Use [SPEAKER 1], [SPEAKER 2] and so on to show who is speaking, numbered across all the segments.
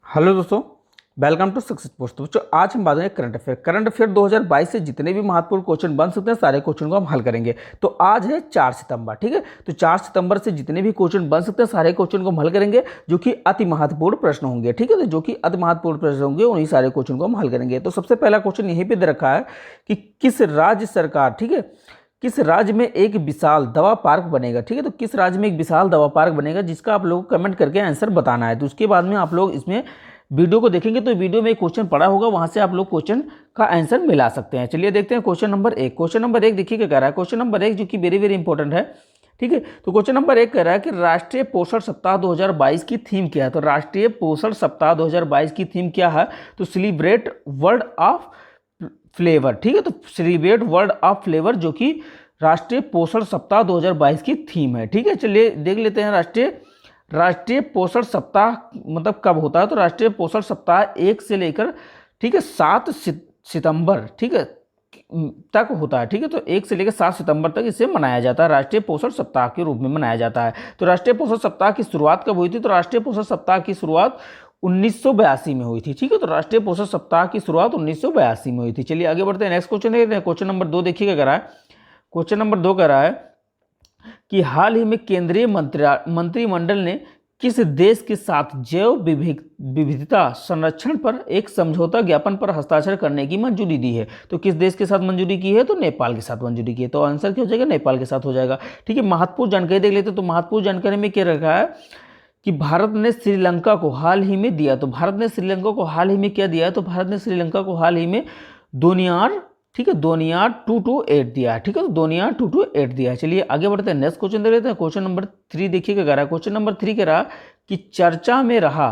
[SPEAKER 1] Hello दोस्तों, welcome to success post. दोस्तों आज हम बात करेंगे करंट अफेयर 2022 से जितने भी महत्वपूर्ण क्वेश्चन बन सकते हैं सारे क्वेश्चन को हम हल करेंगे। तो आज है 4 सितंबर, ठीक है। तो 4 सितंबर से जितने भी क्वेश्चन बन सकते हैं सारे क्वेश्चन को हम हल करेंगे, जो कि अति महत्वपूर्ण प्रश्न होंगे, ठीक है। तो जो कि अति महत्वपूर्ण प्रश्न होंगे उन्हीं सारे क्वेश्चन को हम हल करेंगे। तो सबसे पहला क्वेश्चन यहीं पर दे रखा है कि किस राज्य सरकार, ठीक है, किस राज्य में एक विशाल दवा पार्क बनेगा, ठीक है। तो किस राज्य में एक विशाल दवा पार्क बनेगा, जिसका आप लोग कमेंट करके आंसर बताना है। तो उसके बाद में आप लोग इसमें वीडियो को देखेंगे तो वीडियो में एक क्वेश्चन पड़ा होगा, वहां से आप लोग क्वेश्चन का आंसर मिला सकते हैं। चलिए देखते हैं क्वेश्चन नंबर 1। क्वेश्चन नंबर 1 देखिए क्या कह रहा है। क्वेश्चन नंबर 1 जो कि वेरी वेरी इंपॉर्टेंट है, ठीक है। तो क्वेश्चन नंबर 1 कह रहा है कि राष्ट्रीय पोषण सप्ताह 2022 की थीम क्या है। तो राष्ट्रीय पोषण सप्ताह 2022 की थीम क्या है, तो सेलिब्रेट वर्ल्ड ऑफ फ्लेवर, ठीक है। तो सेलिब्रेट वर्ल्ड ऑफ फ्लेवर जो कि राष्ट्रीय पोषण सप्ताह 2022 की थीम है, ठीक है। चलिए देख लेते हैं राष्ट्रीय पोषण सप्ताह मतलब कब होता है। तो राष्ट्रीय पोषण सप्ताह 1 से लेकर, ठीक है, 7 सितंबर, ठीक है, तक होता है, ठीक है। तो 1 से लेकर 7 सितंबर तक इसे मनाया जाता है, राष्ट्रीय पोषण सप्ताह के रूप में मनाया जाता है। तो राष्ट्रीय पोषण सप्ताह की शुरुआत कब हुई थी। तो राष्ट्रीय पोषण सप्ताह की शुरुआत 1982 में हुई थी, ठीक है। तो राष्ट्रीय पोषण सप्ताह की शुरुआत 1982 में हुई थी। चलिए आगे बढ़ते हैं, नेक्स्ट क्वेश्चन देखते हैं। क्वेश्चन नंबर 2 देखिएगा कह रहा है। क्वेश्चन नंबर 2 कह रहा है कि हाल ही में केंद्रीय मंत्रिमंडल ने किस देश के साथ जैव विविधता संरक्षण पर एक समझौता ज्ञापन पर हस्ताक्षर करने की मंजूरी दी है। तो किस देश के साथ मंजूरी की है। तो नेपाल के साथ मंजूरी की है। तो आंसर क्या हो जाएगा, नेपाल के साथ हो जाएगा, ठीक है। महत्वपूर्ण जानकारी देख लेते हैं। तो महत्वपूर्ण जानकारी में क्या रखा है कि भारत ने श्रीलंका को हाल ही में दिया। तो भारत ने श्रीलंका को हाल ही में क्या दिया है। तो भारत ने श्रीलंका को हाल ही में दोनियार, ठीक है, दोनियार 228 दिया है, ठीक है। तो दोनियार 228 दिया है। चलिए आगे बढ़ते हैं, नेक्स्ट क्वेश्चन देख लेते हैं। क्वेश्चन नंबर 3 देखिए क्या कह रहा है। क्वेश्चन नंबर 3 कह रहा कि चर्चा में रहा,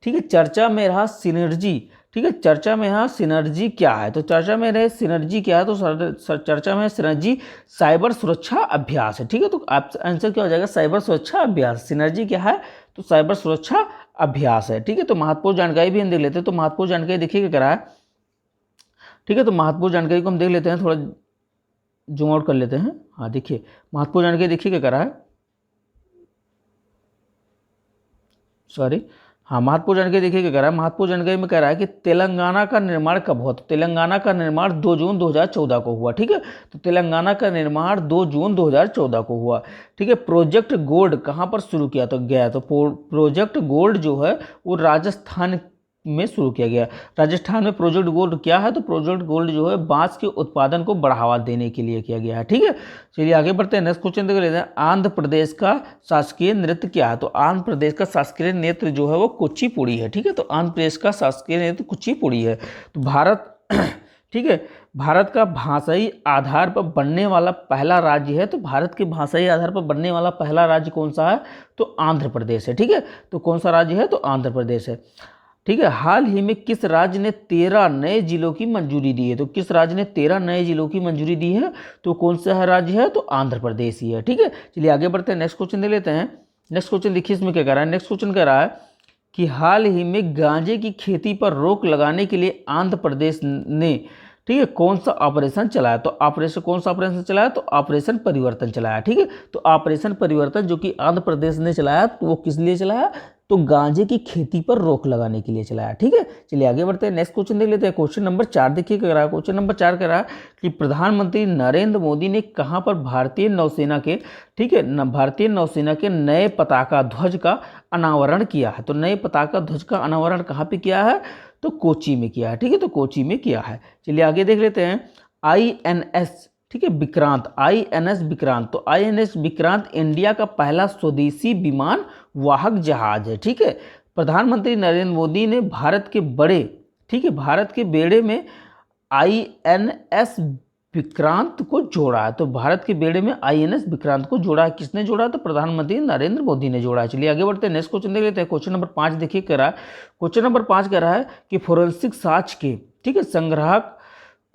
[SPEAKER 1] ठीक है, चर्चा में रहा सिनर्जी, ठीक है, चर्चा में रहा सिनर्जी क्या है। तो चर्चा में रहे सिनर्जी क्या है। तो चर्चा में सिनर्जी साइबर सुरक्षा अभ्यास है, ठीक है। तो आंसर क्या हो जाएगा, साइबर सुरक्षा अभ्यास। सिनर्जी क्या है, तो साइबर सुरक्षा अभ्यास है, ठीक है। तो महत्वपूर्ण जानकारी भी हम देख लेते हैं। तो महत्वपूर्ण जानकारी देखिए क्या कह रहा है, ठीक है। तो महत्वपूर्ण जानकारी को हम देख लेते हैं, थोड़ा जूम आउट कर लेते हैं। हाँ देखिए महत्वपूर्ण जानकारी देखिए क्या कर रहा है, सॉरी, हाँ महत्वपूर्ण जानकारी देखिए क्या कह रहा है। महत्वपूर्ण जानकारी में कह रहा है कि तेलंगाना का निर्माण कब हुआ। तो तेलंगाना का निर्माण 2 जून 2014 को हुआ, ठीक है। तो तेलंगाना का निर्माण 2 जून 2014 को हुआ, ठीक है। प्रोजेक्ट गोल्ड कहाँ पर शुरू किया तो गया। तो प्रोजेक्ट गोल्ड जो है वो राजस्थान में शुरू किया गया। राजस्थान में प्रोजेक्ट गोल्ड क्या है। तो प्रोजेक्ट गोल्ड जो है बांस के उत्पादन को बढ़ावा देने के लिए किया गया है, ठीक है। चलिए आगे बढ़ते हैं, नेक्स्ट क्वेश्चन देख लेते हैं। आंध्र प्रदेश का शासकीय नृत्य क्या है। तो आंध्र प्रदेश का शासकीय नृत्य जो है वो कुचिपुड़ी है, ठीक है। तो आंध्र प्रदेश का शासकीय नृत्य कुचिपुड़ी है। तो भारत ठीक है, भारत का भाषाई आधार पर बनने वाला पहला राज्य है। तो भारत के भाषाई आधार पर बनने वाला पहला राज्य कौन सा है। तो आंध्र प्रदेश है, ठीक है। तो कौन सा राज्य है, तो आंध्र प्रदेश है, ठीक है। हाल ही में किस राज्य ने 13 नए जिलों की मंजूरी दी है। तो किस राज्य ने 13 नए जिलों की मंजूरी दी है। तो कौन सा राज्य है, तो आंध्र प्रदेश ही है, ठीक है। चलिए आगे बढ़ते हैं, नेक्स्ट क्वेश्चन देख लेते हैं। नेक्स्ट क्वेश्चन देखिए इसमें क्या कह रहा है। नेक्स्ट क्वेश्चन कह रहा है कि हाल ही में गांजे की खेती पर रोक लगाने के लिए आंध्र प्रदेश ने, ठीक है, कौन सा ऑपरेशन चलाया। तो ऑपरेशन कौन सा ऑपरेशन चलाया। तो ऑपरेशन परिवर्तन चलाया, ठीक है। तो ऑपरेशन परिवर्तन जो कि आंध्र प्रदेश ने चलाया, तो वो किस लिए चलाया। तो गांजे की खेती पर रोक लगाने के लिए चलाया, ठीक है। चलिए आगे बढ़ते हैं, नेक्स्ट क्वेश्चन देख लेते हैं। क्वेश्चन नंबर 4 देखिए क्या रहा है। क्वेश्चन नंबर 4 कह रहा है कि प्रधानमंत्री नरेंद्र मोदी ने कहां पर भारतीय नौसेना के, ठीक है, भारतीय नौसेना के नए पताका ध्वज का अनावरण किया है। तो नए पताका ध्वज का अनावरण कहाँ पे किया है। तो कोची में किया है, ठीक है। तो कोची में किया है। चलिए आगे देख लेते हैं। INS, ठीक है, विक्रांत, INS विक्रांत। तो INS विक्रांत इंडिया का पहला स्वदेशी विमान वाहक जहाज है, ठीक है। प्रधानमंत्री नरेंद्र मोदी ने भारत के बड़े, ठीक है, भारत के बेड़े में INS विक्रांत को जोड़ा है। तो भारत के बेड़े में INS विक्रांत को जोड़ा है। किसने जोड़ा। तो प्रधानमंत्री नरेंद्र मोदी ने जोड़ा है। चलिए आगे बढ़ते हैं, नेक्स्ट क्वेश्चन देख लेते हैं। क्वेश्चन नंबर 5 देखिए कह रहा है। क्वेश्चन नंबर 5 कह रहा है कि फोरेंसिक साक्ष्य के, ठीक है, संग्राहक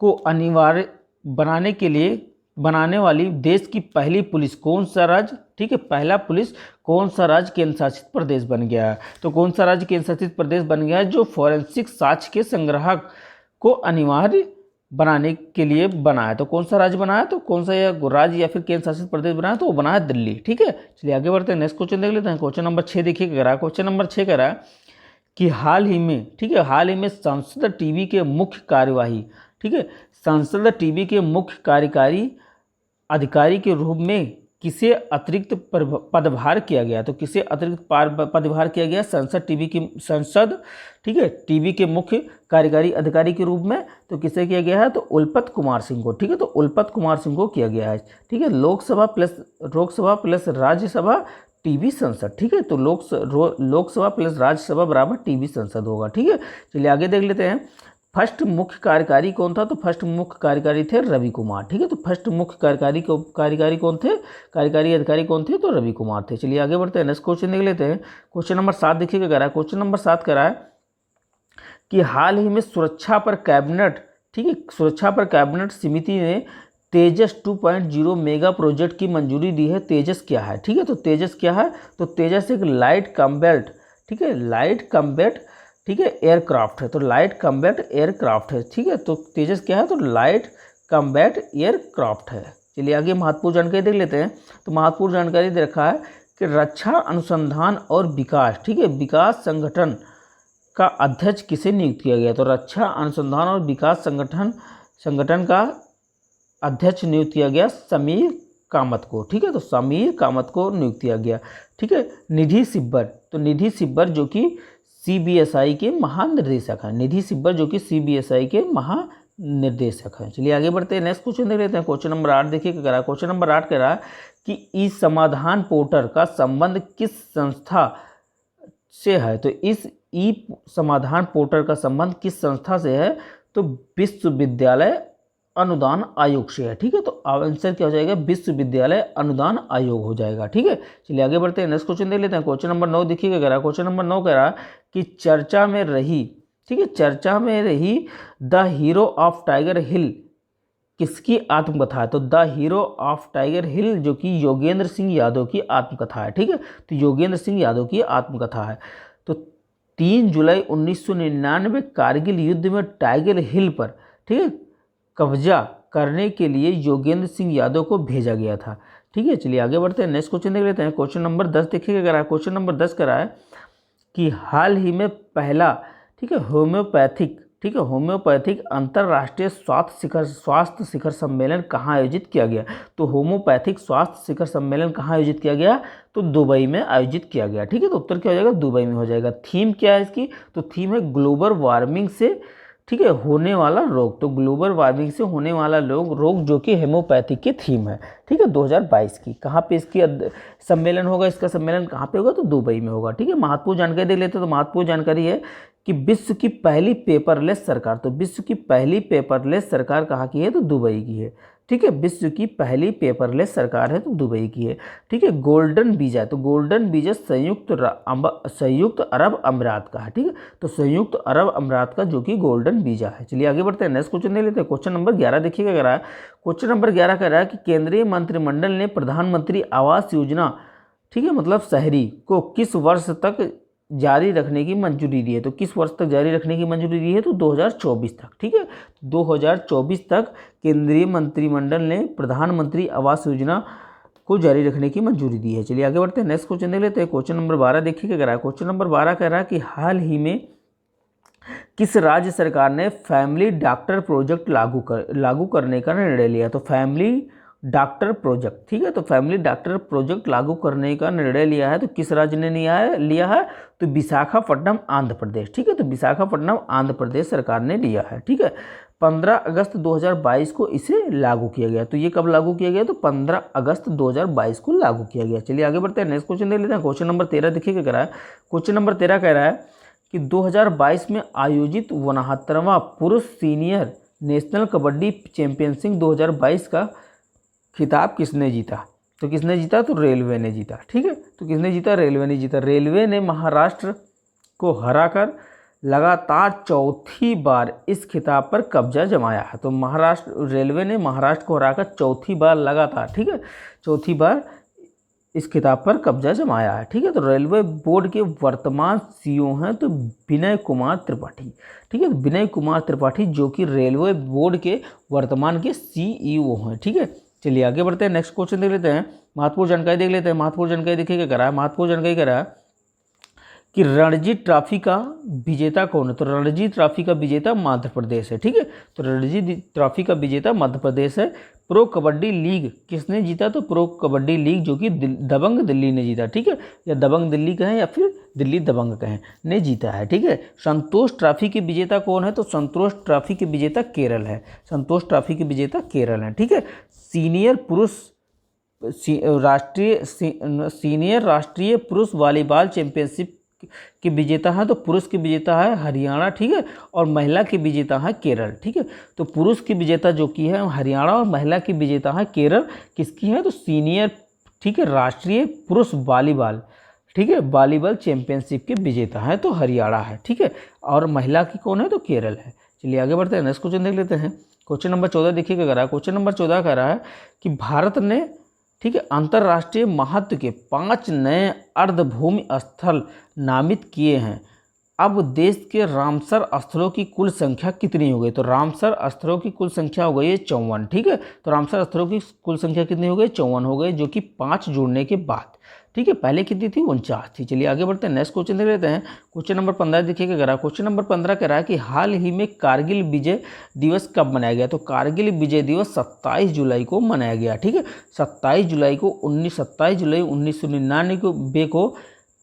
[SPEAKER 1] को अनिवार्य बनाने के लिए बनाने वाली देश की पहली पुलिस कौन सा राज्य, ठीक है, पहला पुलिस कौन सा राज्य केंद्र शासित प्रदेश बन गया है। तो कौन सा राज्य केंद्र शासित प्रदेश बन गया है जो फोरेंसिक साक्ष्य के संग्राहक को अनिवार्य बनाने के लिए बना है। तो कौन सा राज्य बना है। तो कौन सा राज्य या फिर केंद्र शासित प्रदेश बना है। तो वो बना है दिल्ली, ठीक है। चलिए आगे बढ़ते हैं, नेक्स्ट क्वेश्चन देख लेते हैं। क्वेश्चन नंबर 6 देखिए कह रहा है। क्वेश्चन नंबर 6 कह रहा है कि हाल ही में, ठीक है, हाल ही में संसद टीवी के मुख्य कार्यवाही, ठीक है, संसद टीवी के मुख्य कार्यकारी अधिकारी के रूप में किसे अतिरिक्त पदभार किया गया? तो किसे अतिरिक्त पदभार किया गया? संसद, ठीक है, टीवी के मुख्य कार्यकारी अधिकारी के रूप में तो किसे किया गया है? तो उल्पत कुमार सिंह को, ठीक है, तो उल्पत कुमार सिंह को किया गया है, ठीक है। लोकसभा प्लस राज्यसभा टीवी संसद, ठीक है, तो लोकसभा प्लस राज्यसभा बराबर टीवी संसद होगा, ठीक है। चलिए आगे देख लेते हैं। फर्स्ट मुख्य कार्यकारी कौन था? तो फर्स्ट मुख्य कार्यकारी थे रवि कुमार, ठीक है, तो फर्स्ट मुख्य कार्यकारी कौन थे? कार्यकारी अधिकारी कौन थे? तो रवि कुमार थे। चलिए आगे बढ़ते हैं, नेक्स्ट क्वेश्चन देख लेते हैं। क्वेश्चन नंबर 7 देखिएगा कह रहा है, क्वेश्चन नंबर 7 कह रहा है कि हाल ही में सुरक्षा पर कैबिनेट, ठीक है, सुरक्षा पर कैबिनेट समिति ने तेजस 2.0 मेगा प्रोजेक्ट की मंजूरी दी है। तेजस क्या है? ठीक है, तो तेजस क्या है? तो तेजस एक लाइट कम्बैट, ठीक है, लाइट कम्बैट, ठीक है, एयरक्राफ्ट है, तो लाइट कम्बैट एयरक्राफ्ट है, ठीक है, तो तेजस क्या है? तो लाइट कम्बैट एयरक्राफ्ट है। चलिए आगे महत्वपूर्ण जानकारी देख लेते हैं। तो महत्वपूर्ण जानकारी दे रखा है कि रक्षा अनुसंधान और विकास, ठीक है, विकास संगठन का अध्यक्ष किसे नियुक्त किया गया? तो रक्षा अनुसंधान और विकास संगठन का अध्यक्ष नियुक्त किया गया समीर कामत को, ठीक है, तो समीर कामत को नियुक्त किया गया, ठीक है। निधि सिब्बर, तो निधि सिब्बर जो कि सीबीएसई के महानिर्देशक हैं, निधि सिब्बर जो कि सीबीएसई के महानिर्देशक हैं। चलिए आगे बढ़ते हैं, नेक्स्ट क्वेश्चन देख लेते हैं। क्वेश्चन नंबर 8 देखिए क्या कह रहा है। क्वेश्चन नंबर 8 कह रहा है कि ई समाधान पोर्टल का संबंध किस संस्था से है? तो इस ई समाधान पोर्टल का संबंध किस संस्था से है? तो विश्वविद्यालय अनुदान आयोग से है, ठीक है, तो आंसर क्या हो जाएगा? विश्वविद्यालय अनुदान आयोग हो जाएगा, ठीक है। चलिए आगे बढ़ते हैं, नेक्स्ट क्वेश्चन देख लेते हैं। क्वेश्चन नंबर 9 देखिएगा कह रहा है। क्वेश्चन नंबर 9 कह रहा है कि चर्चा में रही, ठीक है, चर्चा में रही द हीरो ऑफ टाइगर हिल किसकी आत्मकथा है? तो द हीरो ऑफ टाइगर हिल जो कि योगेंद्र सिंह यादव की आत्मकथा है, ठीक है, तो योगेंद्र सिंह यादव की आत्मकथा है। तो 3 जुलाई 1999 कारगिल युद्ध में टाइगर हिल पर, ठीक है, कब्जा करने के लिए योगेंद्र सिंह यादव को भेजा गया था, ठीक है। चलिए आगे बढ़ते हैं, नेक्स्ट क्वेश्चन देख लेते हैं। क्वेश्चन नंबर 10 देखिएगा कह रहा है। क्वेश्चन नंबर 10 कह रहा है कि हाल ही में पहला, ठीक है, होम्योपैथिक, ठीक है, होम्योपैथिक अंतर्राष्ट्रीय स्वास्थ्य शिखर सम्मेलन कहाँ आयोजित किया गया? तो होम्योपैथिक स्वास्थ्य शिखर सम्मेलन कहाँ आयोजित किया गया? तो दुबई में आयोजित किया गया, ठीक है, तो उत्तर क्या हो जाएगा? दुबई में हो जाएगा। थीम क्या है इसकी? तो थीम है ग्लोबल वार्मिंग से, ठीक है, होने वाला रोग, तो ग्लोबल वार्मिंग से होने वाला रोग जो कि हेमोपैथी की थीम है, ठीक है, 2022 की। कहाँ पे इसकी सम्मेलन होगा? इसका सम्मेलन कहाँ पे होगा? तो दुबई में होगा, ठीक है। महत्वपूर्ण जानकारी देख लेते हैं। तो महत्वपूर्ण जानकारी है कि विश्व की पहली पेपरलेस सरकार, तो विश्व की पहली पेपरलेस सरकार कहाँ की है? तो दुबई की है, ठीक है, विश्व की पहली पेपरलेस सरकार है तो दुबई की है, ठीक है। गोल्डन वीजा, तो गोल्डन वीजा संयुक्त अरब अमीरात का है, ठीक है, तो संयुक्त अरब अमीरात का जो कि गोल्डन वीजा है। चलिए आगे बढ़ते हैं, नेक्स्ट क्वेश्चन देख लेते हैं। क्वेश्चन नंबर 11 देखिएगा कह रहा है। क्वेश्चन नंबर 11 कह रहा है कि केंद्रीय मंत्रिमंडल ने प्रधानमंत्री आवास योजना, ठीक है, मतलब शहरी को किस वर्ष तक जारी रखने की मंजूरी दी है? तो किस वर्ष तक जारी रखने की मंजूरी दी है? तो 2024 तक, ठीक है, 2024 तक केंद्रीय मंत्रिमंडल ने प्रधानमंत्री आवास योजना को जारी रखने की मंजूरी दी है। चलिए आगे बढ़ते हैं, नेक्स्ट क्वेश्चन देख लेते हैं। क्वेश्चन नंबर 12 देखिए क्या कह रहा है। क्वेश्चन नंबर 12 कह रहा है कि हाल ही में किस राज्य सरकार ने फैमिली डॉक्टर प्रोजेक्ट लागू करने का निर्णय लिया? तो फैमिली डॉक्टर प्रोजेक्ट, ठीक है, तो फैमिली डॉक्टर प्रोजेक्ट लागू करने का निर्णय लिया है। तो किस राज्य ने लिया है? तो विशाखापट्टनम आंध्र प्रदेश, ठीक है, तो विशाखापट्टनम आंध्र प्रदेश सरकार ने लिया है, ठीक है। 15 अगस्त 2022 को इसे लागू किया गया। तो ये कब लागू किया गया? तो 15 अगस्त 2022 को लागू किया गया। चलिए आगे बढ़ते हैं, नेक्स्ट क्वेश्चन देख लेते हैं। क्वेश्चन नंबर 13 देखिए क्या कह रहा है। क्वेश्चन नंबर 13 कह रहा है कि 2022 में आयोजित 69वां पुरुष सीनियर नेशनल कबड्डी चैंपियनशिप 2022 का खिताब किसने जीता? तो किसने जीता? तो रेलवे ने जीता, ठीक है, तो किसने जीता? रेलवे ने जीता। रेलवे ने महाराष्ट्र को हराकर लगातार चौथी बार इस खिताब पर कब्जा जमाया है। तो रेलवे ने महाराष्ट्र को हराकर चौथी बार लगातार, ठीक है, चौथी बार इस खिताब पर कब्जा जमाया है, ठीक है। तो रेलवे बोर्ड के वर्तमान सीईओ हैं तो विनय कुमार त्रिपाठी, ठीक है, विनय कुमार त्रिपाठी जो कि रेलवे बोर्ड के वर्तमान के सीईओ हैं, ठीक है। चलिए आगे बढ़ते हैं, नेक्स्ट क्वेश्चन देख लेते हैं। महत्वपूर्ण जानकारी देख लेते हैं। महत्वपूर्ण जानकारी देखिए क्या कह रहा है। महत्वपूर्ण जानकारी कह रहा है कि रणजी ट्रॉफी का विजेता कौन है। तो रणजी ट्रॉफी का विजेता मध्य प्रदेश है, ठीक है। तो रणजी ट्रॉफी का विजेता मध्य प्रदेश है। प्रो कबड्डी लीग किसने जीता, तो प्रो कबड्डी लीग जो कि दबंग दिल्ली ने जीता, ठीक है, या दबंग दिल्ली कहें या फिर दिल्ली दबंग कहें, ने जीता है, ठीक है। संतोष ट्रॉफी के विजेता कौन है, तो संतोष ट्रॉफी के विजेता केरल है। संतोष ट्रॉफी के विजेता केरल है, ठीक है। सीनियर पुरुष सीनियर राष्ट्रीय पुरुष वॉलीबॉल चैंपियनशिप के विजेता है, तो पुरुष के विजेता है हरियाणा, ठीक है, और महिला के विजेता है केरल, ठीक है। तो पुरुष की विजेता जो कि है हरियाणा और महिला की विजेता है केरल। किसकी है, तो सीनियर, ठीक है, राष्ट्रीय पुरुष वॉलीबॉल, ठीक है, वॉलीबॉल चैंपियनशिप के विजेता है तो हरियाणा है, ठीक है, और महिला की कौन है, तो केरल है। चलिए आगे बढ़ते हैं, नेक्स्ट क्वेश्चन देख लेते हैं। क्वेश्चन नंबर 14 देखिए क्या कह रहा है। क्वेश्चन नंबर 14 कह रहा है कि भारत ने, ठीक है, अंतर्राष्ट्रीय महत्व के 5 नए अर्धभूमि स्थल नामित किए हैं। अब देश के रामसर स्थलों की कुल संख्या कितनी हो गई, तो रामसर स्थलों की कुल संख्या हो गई है 54, ठीक है। तो रामसर स्थलों की कुल संख्या कितनी हो गई, 54 हो गई, जो कि 5 जुड़ने के बाद, ठीक है। पहले कितनी थी, 49 थी। चलिए आगे बढ़ते हैं, नेक्स्ट क्वेश्चन देख लेते हैं। क्वेश्चन नंबर 15 देखिए क्या कह रहा है। क्वेश्चन नंबर 15 कह रहा है कि हाल ही में कारगिल विजय दिवस कब मनाया गया, तो कारगिल विजय दिवस 27 जुलाई को मनाया गया, ठीक है। 27 जुलाई 1999 को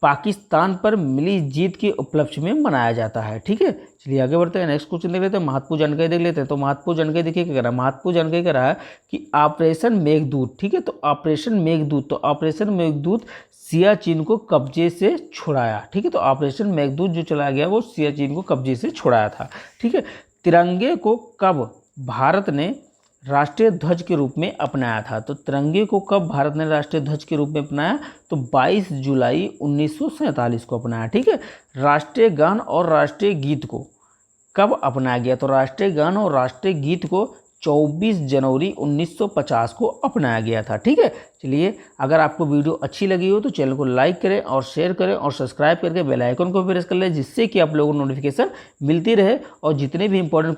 [SPEAKER 1] पाकिस्तान पर मिली जीत के उपलक्ष्य में मनाया जाता है, ठीक है। चलिए आगे बढ़ते हैं, नेक्स्ट क्वेश्चन देख लेते हैं, महत्वपूर्ण जानकारी देख लेते हैं। तो महत्वपूर्ण जानकारी देखिए क्या कह रहा है। महत्वपूर्ण जानकारी कह रहा है कि ऑपरेशन मेघदूत, ठीक है, तो ऑपरेशन मेघदूत सियाचिन को कब्जे से छुड़ाया, ठीक है। तो ऑपरेशन मेघदूत जो चलाया गया वो सियाचिन को कब्जे से छुड़ाया था, ठीक है। तिरंगे को कब भारत ने राष्ट्रीय ध्वज के रूप में अपनाया था, तो तिरंगे को कब भारत ने राष्ट्रीय ध्वज के रूप में अपनाया, तो 22 जुलाई 1947 को अपनाया, ठीक है। राष्ट्रीय गान और राष्ट्रीय गीत को कब अपनाया गया, तो राष्ट्रीय गान और राष्ट्रीय गीत को 24 जनवरी 1950 को अपनाया गया था, ठीक है। चलिए अगर आपको वीडियो अच्छी लगी हो तो चैनल को लाइक करें और शेयर करें और सब्सक्राइब करके बेल आइकन को प्रेस कर लें, जिससे कि आप लोगों को नोटिफिकेशन मिलती रहे और जितने भी इंपॉर्टेंट